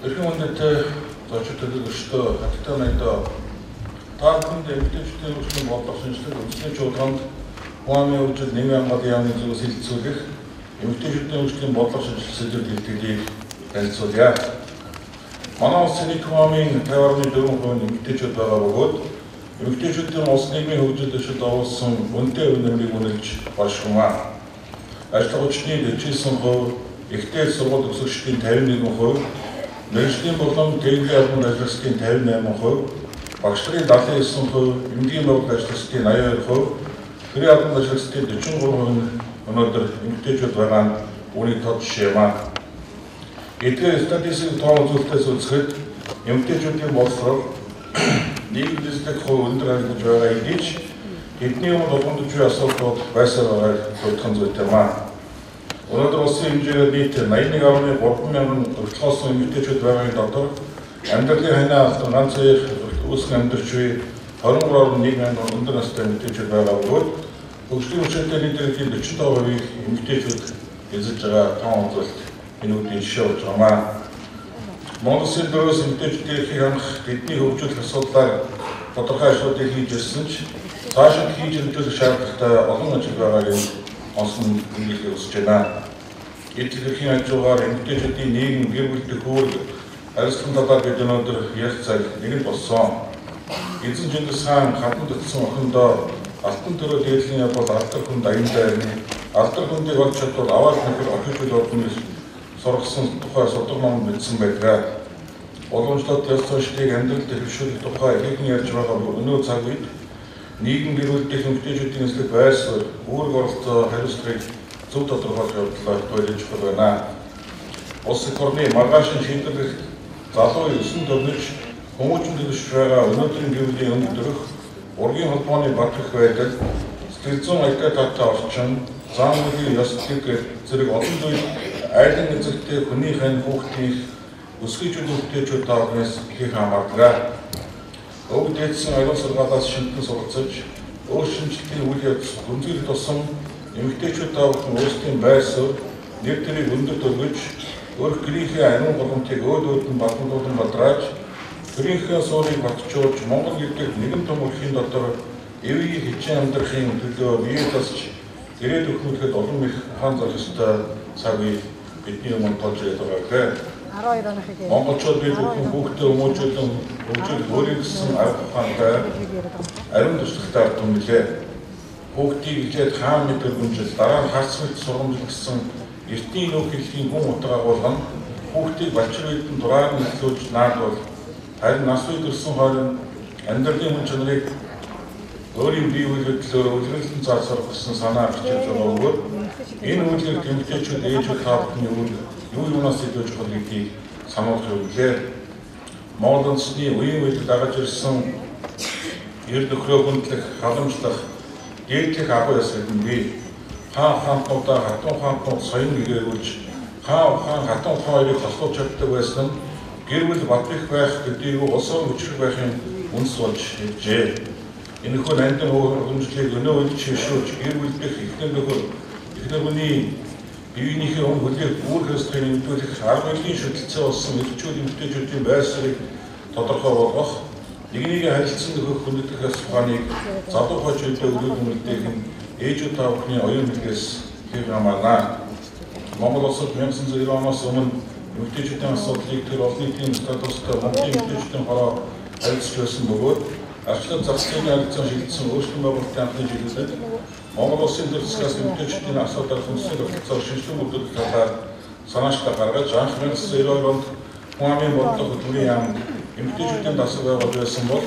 Эрхэм үндэтэй зочид төлөөлөгчдөө хаттай найдаа та бүхэнд эмэгтэйчүүдийн өргөжлийн бодлого шинжилгээ үндэсний чуулганд Хуамын үржил нэмийн хамгааллын яамны зүгээс хилцүүлэх эмэгтэйчүүдийн өргөжлийн бодлого шинжилгээ сэдвүүд хэлтгэлийг танилцуулъя. Манай улсын нийт Хуамын 50.4% эмэгтэйчүүд байгаа бөгөөд эмэгтэйчүүдийн улс нийгмийн хөгжөлд оруулсан үнэтэй үнэмлийг үнэлж болшгомаа. Ажлын хүчний 49%, ихтэй сургууль төгсөгчдийн 51%, мэргэжлийн болон дээгүүр албан ажиллагчдын 58%, багш нарын 79%, эмнэлгийн байгууллага ажиллагчдын 82%, төрийн албан ажиллагчдын 43% өнөөдөр эмэгтэйчүүд байгаа нь үүний тод жишээ маа. Эдгээр статистикийн тоон үзүүлэлтээс үзэхэд эмэгтэйчүүдийн боловсрол нийгэм дэслэх хувь өндөр харагдаж байгаа гэдгийг тэдний өмнө болгоомжтой асуудлууд байсаар байгааг тулхан зүйтэй маа. Өнөөдөр улсын хэмжээгээр нийт 81.3 мянган өртгөөсөн эмэгтэйчүүд байгаагийн дотор амьдралын ханаа алтан ганц хоёр үүсгэн амьдарч буй 23.1 мянган өндөр настай эмэгтэйчүүд байгаа бөгөөд хөгжлийн хүчтэй нийтийн 45%-ийг эмэгтэйчүүд эзэлж байгаа тоон үзүүлэлт энэ үеийн жишээ болж байна. Монгол улсын дөрөөс эмэгтэйчүүдийн эрхийг хангах тэдний хөгжүүлэх асуудлаар тодорхой ажлуудыг хийж ирсэн ч цаашид хийж хөгжүүлэх шаардлагатай олон ажил байгааг онцлон хэлхийг хүсэж байна. Эдгээр эрхийн ажлаар эмэгтэйчүүдийн нийгэм гэр бүлийн хөрөг харилцан талаар бид өнөөдөр ярих цаг нэг болсон. Эзэн Чингис хаан хатанд утсан охиндоо алтан төрөө дээдлийн явбал алдар хүнд аяндаа алдар хүндийг олж чадвал аваад нөхөр орхиж болно гэж сургасан тухай судаг ном бичсэн байдаг. Боломжтой төсөлтийг амьдралд хэвшүүлэх тухай ихэнх ярьж байгаа өнөө цаг үед нийгэм гэр бүлийн эмэгтэйчүүдийн эслэг байр суурь, үүрэг оролцоо хариуцлагыг зөв тодорхойлох явдлаар туйлж чухал байна. Улс их орны маргаашин шийдвэрлэх залуу 9 төрнөж хүмүүжин төлөвшж байгаа өнөөдрийн гэр бүлийн өндөрлөх ургийн холбооны батлах байдал, сэтгэл зүйн аятаа таттай орчин, зан үйлийн ёс зүйн зэрэг олон зүйл айлын эзэгтэй хүний хань хүүхдийн өсгөж үлдээчүүд таахнаас их хамаардаг. Өг дээдсэн аялал сургаалаас шинтэн суралцаж, өөр шинжилтийн үйл явц гүнзгийх тусам эмэгтэйчүүд таахын өөрсдийн байр суурь, нэр төрийг өндөр төлгөж, өөрх гэрийнхээ ариун боломжийг өөдөөд нь батлуулан бадрааж, төрийнхээ суурийг батжуулж, Монгол гэдэг нэгэн том өрхийн дотор эвийн хичээн амьдрахын төлөө бие тасч, гэрээд өгнөхэд олон их ухаан зарах ёстой цаг үе бидний өмнө тулж ирээд байгаа гэх. Монголчууд бид хүүхдээ өмөөжүүлэн хөгжил өөрийн гэсэн арга ухаантай ариун туршлагатай ард түмнэлээ. Хүүхдийг хичээд хаан мэд хөргөмжил дараа нь харц мэд сургамжил гэсэн эртний үг хэлхийн хүн утга агуулган хүүхдийг балчир үйдэн дураар нь хөтлөж наад бол харин нас үед ирсэн хойно амьдралын хүн чанарыг өөрийн бие үйлдэлээр үлгэрэлтэн заасаар гэсэн санаа бичиж байгаа бөгөөд энэ үйлдэл эмэгтэйчүүд ээжүүд хаалтны юу юунаас илүү чухал гэдгийг сануулж өглээ. Монгол үндэсний үеийн үед дагаж ирсэн эрд өхрөө хөндлөх, халамжлах, дээдлэх агуу яс гэдэнгүй. Хаан ухаантнуудаа хатан ухаантнууд соён гээгүүлж, хаан ухаан хатан ухаан хоёрыг хослуулж чаддаг байсан нь гэр бүл бат их байх гэдгийг улс орон хүчрэх байхын үндэс болж иржээ. Энэхүү нандин хөгжлийг өнөө үед шишүүлж, гэр бүл дэх эхнэр нөхөр, эхнэр хүний биеийнхээ өн хөлийг үүрх ёслохыг нэмэгдүүлэх арга барилын шүтэлцээ болсон эрчүүд эмэгтэйчүүдийн байр суурийг тодорхой болгох, нэгнийг харилцан нөхөх хүндэтгэх ёс ухааныг залуу хойчуудад өгөх үнэлтэйг нь ээжүүд таавахны оюун билгээс хэрэг хамаарна. Монгол улсад 1990 оноос өмнө эмэгтэйчүүдийн асуудлыг тэр олон нийтийн статустай Монголын эмэгтэйчүүдийн хороо харилцаж байсан бөгөөд арчлал зах зээлийн харилцаа шилжсэн өөрчлөлт байгуулалтын анхны чиглэлд Монгол улсын төр засгаас эмэгтэйчүүдийн асуудал хүнсний тогтолцоог шинжилгээ өгөх талаар санаачлал гаргаж анх 1992 онд Хуамын бодлого хөтөлбөрийн яамд эмэгтэйчүүдийн дасгал байгуулж байсан бол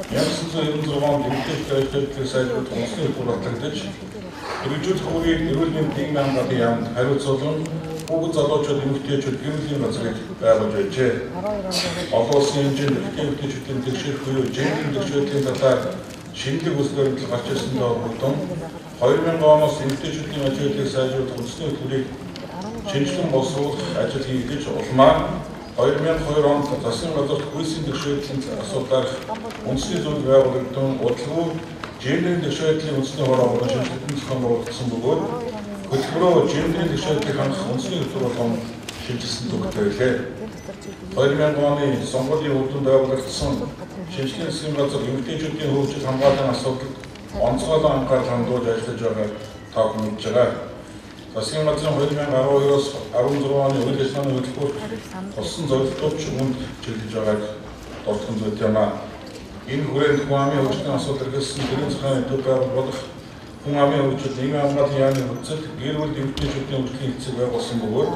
1996 онд эмэгтэйчүүдийн ажлыг сайжруулах үндэсний хөтөлбөр батлагдаж хэрэгжүүлэх үүргийг эрүүл мэндийн хамгааллын яамд хариуцуулан бүгд залуучууд эмэгтэйчүүд гэр бүлийн газрыг байгуулж байжээ. Олон улсын хэмжээнд эмэгтэйчүүдийн тэгшэрх буюу жинхэнэ тэгшэрлийн талаар шинэлэг үсгэрэл гарч ирсэнд холбогдсон 2000 оноос эмэгтэйчүүдийн ажлыг сайжруулах үндэсний хөтөлбөрийг шинжилэн боловсруулах ажил хийх гэж улмаар 2002 онд засгийн газарт хүйсийн тэгшэрлийн асуудлаар үндэсний зөвлөл байгуулагдсан удалгүй жинхэнэ тэгшэрлийн үндэсний хороо болон шинжилгээний зохион байгуулагдсан бөгөөд хөтөлбөрөө жинхэнэ тэгшэрлийн хангах үндэсний хөтөлбөр болгон шинжилсэн төгөлтэй байлээ. 2000 оны сонгуулийн үр дүнд байгуулагдсан шинжилгээ засгийн газар эмэгтэйчүүдийн хөгжил хамгааллын асуудалд онцгойлон анхаарал хандуулж ажиллаж байгааг та бүхэн мэдж байгаа. Засгийн газрын 2012-оос 16 оны үйл ажиллагааны хөтөлбөрт болсон зорилтууд үүнд чиглэж байгааг дурдсан зүйл юм аа. Энэ хүрээнд хүн амын хөгжлийн асуудал гэсэн төрийн захааны төв байгуулах хүн амын хөгжил нийгмийн хамгааллын яамны хүчил гэр бүл эмэгтэйчүүдийн хөгжлийн хэсэг байгуулсан бөгөөд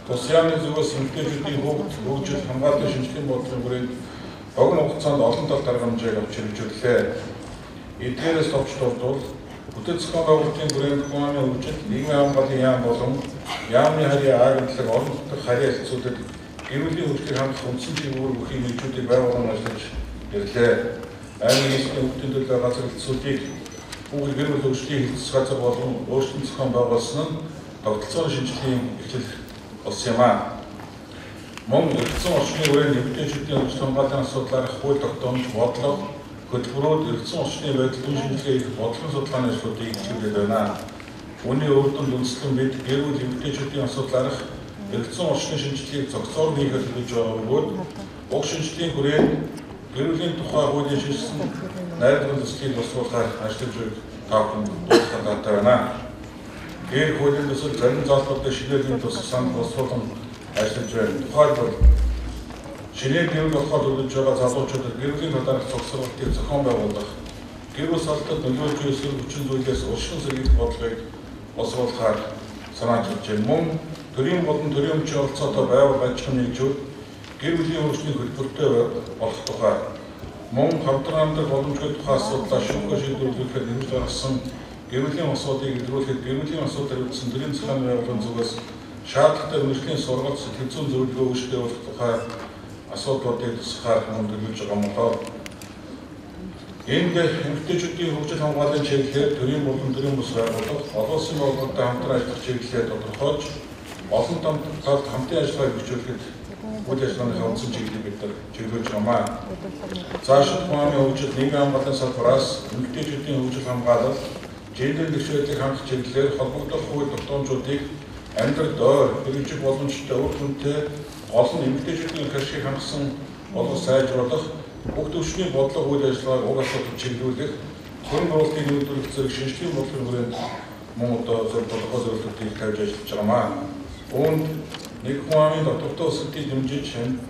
тус яамны зүгээс эмэгтэйчүүдийн хөгжил хамгааллын шинжилгээний бодлогын хүрээнд богино хугацаанд олон тал дарга хэмжээг авч хэрэгжүүллээ. Эдгээрээс товчлуулбал бүтэц зохион байгуулалтын хүрээнд хүн амын хөгжил нийгмийн хамгааллын яам болон яамны харьяа агентлаг олон дахь харьяа хэлцүүдэд гэр бүлийн хөгжлийг хангах үндсэн чиглэлээр бүхий нийтүүдийг байгуулан ажиллаж ирлээ. Аймгийн нийслэлийн хөгжлийн төлөө газар хэлцүүдийг Google гэр бүл хөгжлийн хэлцэх газар болон өөрчлөлт зохион байгуулсан нь тогтолцооны шинжилгээний эхлэл болсон юм аа. Мөн эргэцэн орчны хүрээнд эмэгтэйчүүдийн хөгжил хамгааллын асуудлаарх хууль тогтоомж бодлого хөтөлбөрүүд эргэцэн орчны байдлын шинжилгээ их бодлогын судалгааны ажлуудыг чиглэж байна. Үүний үр дүнд үндэслэн бид гэр бүл эмэгтэйчүүдийн асуудлаарх эргэцэн орчны шинжилгээг зохицоор хийхэд хийж байгаа бөгөөд уг шинжилгээний хүрээнд гэр бүлийн тухай хуулийн шинжилсэн найдварын төслийг босруулахаар ажиллаж байгааг та бүхэн дуудсан даатай байна. Гэр хуулийн төсөл зарим залбуудыг шингээлийн тус санд босруулан ажиллаж байна. Тухайлбал шинээр гэр бүл болоход төлөвлөж байгаа залуучуудад гэр бүлийн талаарх зохицуулалтыг зохион байгуулах, гэр бүл салбарт нөлөөлж өсөх хүчин зүйлээс урьдчилан сэргийлэх бодлогыг босруулахаар санааж байна. Мөн төрийн болон төрийн өмчийн оролцоотой байгууллага аж ахуйн нэгжүүд гэр бүлийн хөгжлийн хөтөлбөртэй болох тухай мөн хамтран амьдрах боломжтой тухай асуудлаа шүүхгээр шийдвэрлэхэд нэмж гаргасан гэр бүлийн асуудлыг илрүүлэхэд гэр бүлийн асуудал үүссэн төрийн захааны байгууллагын зүгээс шаардлагатай мэргэжлийн сургалт сэтгэл зүйн зөвлөгөө өгөхтэй болох тухай асуудлуудыг тусгахаар хөндөрлөж байгаа мөлөө. Энд эмэгтэйчүүдийн хөгжил хамгааллын чиглэлээр төрийн болон төрийн бус байгууллага олон улсын байгууллагатай хамтран ажиллах чиглэлээр тодорхойлж олон талд хамтын ажиллагааг хөгжүүлэхэд үйл ажиллагааны үндсэн чиглэлийг бид чиглүүлж байна. Цаашид хүн амын хөгжил нийгмийн хамгааллын салбараас эмэгтэйчүүдийн хөгжил хамгаалал, гендер дэвшүүлгийг хангах чиглэлээр холбогдох хууль тогтоомжуудыг амьдралд ойр хэрэгжих боломжтой үр дүнтэй олон эмэгтэйчүүдийн ашиг хангасан болгож сайжруулах, бүх төвчний бодлого үйл ажиллагааг уг асуудалд чиглүүлэх, хөрөнгө оруулалтын нөлөөлөх зэрэг шинжилгээний бодлогын хүрээнд мөн одоо бодлого зөвлөлтүүдийг тавьж ажиллаж байгаа. Үүнд нэг хүн амын доктортой өсөлтийг дэмжиж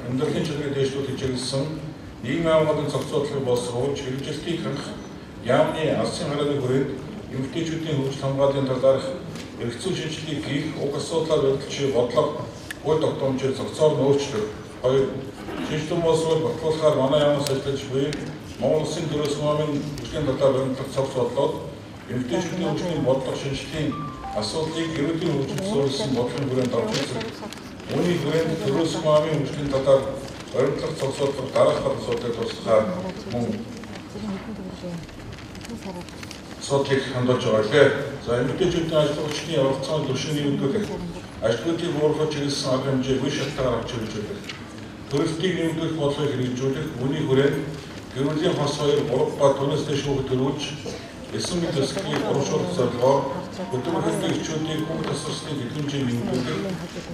амьдралын чанарыг дэвшүүлэх чиглэсэн нийгмийн хамгааллын зохицуулалтыг боловсруулж хэрэгжилтийг хангах яамны алсын харааны хүрээнд эмэгтэйчүүдийн хөгжил хамгааллын талаарх эргэцүү шинжилгээг хийх, уг асуудлаар өргөлж бодлого хууль тогтоомжийг зохицоор нөөцлөх. Хоёр шинжилгээ боловсруул батлуулахаар манай яамнаас ажиллаж буй Монгол Улсын төрөөс хүн амын хөгжлийн талаар баримтлах цогц бодлоод эмэгтэйчүүдийн хөгжлийн бодлого шинжилгээний асуудлыг гэр бүлийн хөгжил суурилсан бодлогын хүрээнд орж ирсэн. Үүний хүрээнд төрөөс хүн амын хөгжлийн талаар баримтлах цогц бодлого дараах асуудлыг туслахаар мөн асуудлыг хандуулж байгаа. За эмэгтэйчүүдийн ажил хүчний оролцооны түвшинийг нэмэгдүүлэх, ажилтнуудыг бууруулах чиглэсэн арга хэмжээг үе шатаар авч хэрэгжүүлэх, төрөлтийг нэмэгдүүлэх бодлогыг хэрэгжүүлэх, үүний хүрээнд гэр бүлийн хос хоёр 3 ба түүнээс дээш хүүхэд төрүүлж, эсрэг мэт төслийг урамшуулах зорилгоор хөдөлмөрийн эрчүүдийг хүүхэд тасалсны хэмжээг нэмэгдүүлэх,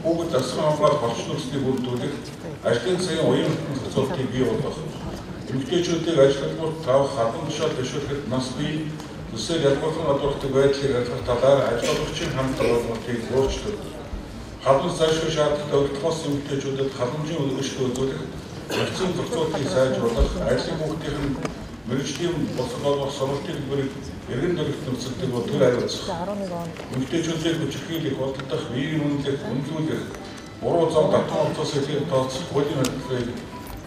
хүүхэд засвар хамгаалах орчин нөхцөлийг бүрдүүлэх, ажлын цагийн уян зохицуултыг бий болгох, эмэгтэйчүүдийг ажил хөдөлмөрт тавах, хадгалан тушаал дэвшүүлэхэд нас бий төсөөл ялгуулсан гадуурхдаг байдлыг ялгах талаар ажилтнуудын хамтран болгохыг өөрчлөлт. Халамж зайлшгүй шаардлагатай өртгөөс эмэгтэйчүүдэд халамжийн үйлчлэл үзүүлэх, эргэцэн зохицуултыг сайжруулах, ажлын хүүхдийн мэргэжлийн боловсруулах сургалтын хэлбэрийг эргэн тойрогт нөхцөлдөг төр хариуцах. Эмэгтэйчүүдийг хүчирхийлэх, бодлогох, биеийн үнэлэх, үнэлүүлэх, буруу зам татвар орцоос илэрх тооцох, хуулийн хөдөлгөөнийг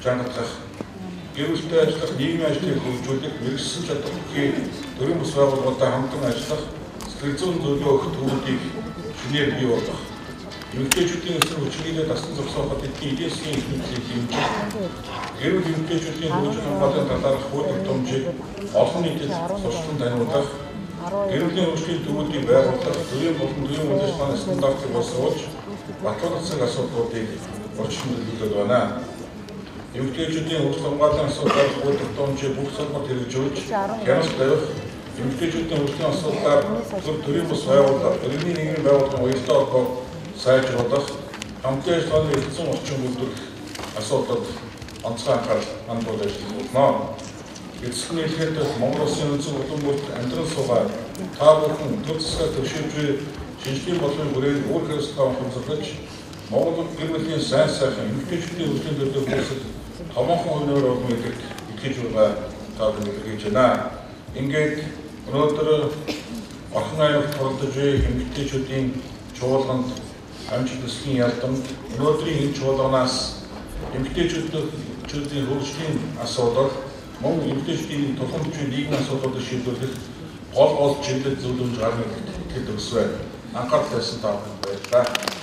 чангатгах, гэр бүлтэй ажиллах, нийгмийн ажлыг хөгжүүлэх, мэргэжсэн чадваргүй төрийн бус байгууллагатай хамтран ажиллах, сэтгэл зүйн зөвлөгөө өгөх төвүүдийг шинээр бий болгох. Эмэгтэйчүүдийн эсрэг хүчирхийлэлд дасан зогсооход эдгээр эдийн засгийн эрхлэлийг хэмжих, гэр бүл эмэгтэйчүүдийн хөгжил хамгааллын талаарх хууль тогтоомжийг олон нийтэд сурчлан таниулах, гэр бүлийн хөгжлийн төвүүдийг байгуулах, төрийн болон төрийн үйл ажиллагааны стандартыг боловсруулж, батлуулах асуудлуудыг урьдчилан төлөвлөж байна. Эмэгтэйчүүдийн хөгжил хамгааллын асуудлаар хууль тогтоомжийг бүх салбарт хэрэгжүүлж, хяналт тавих, эмэгтэйчүүдийн хөгжлийн асуудлаар төрийн бус байгууллага, иргэний нийгмийн байгууллагын уялдаа холбоог сайжруулах, хамтын ажиллагааны эрдэсэн орчин бүрдэх асуудалд онцгой анхаарал хандуулж ажиллаж байна. Эцэг нь хэлэхэд Монгол Улсын өнцөг улам бүрт амьдрал суугаад та бүхэн төр засгаар төвшүүлж шинжлэх бодлогын хүрээнд үр хариуцлага хэмжүүлж Монгол гэр бүлийн сайн сайхан эмэгтэйчүүдийн хөгжлийн төлөө хүсэл томоохон өнөөр олон гэдэгт итгэж байгаа та бүхэн илэрхийлж байна. Ингээд өнөөдөр орхон аймагт тулдж эмэгтэйчүүдийн чуулганд амжилт төслийн ялдамд өнөөдрийн энэ чуулганаас эмэгтэйчүүдийн хөгжлийн асуудал мөн эмэгтэйчүүдийн тулгамдчийн нийгмийн асуудлыг шийдвэрлэх гол чиглэл зөвлөмж гаргах гэхэд төсвөө анхаарал тавьсан та бүхэнд баярлалаа.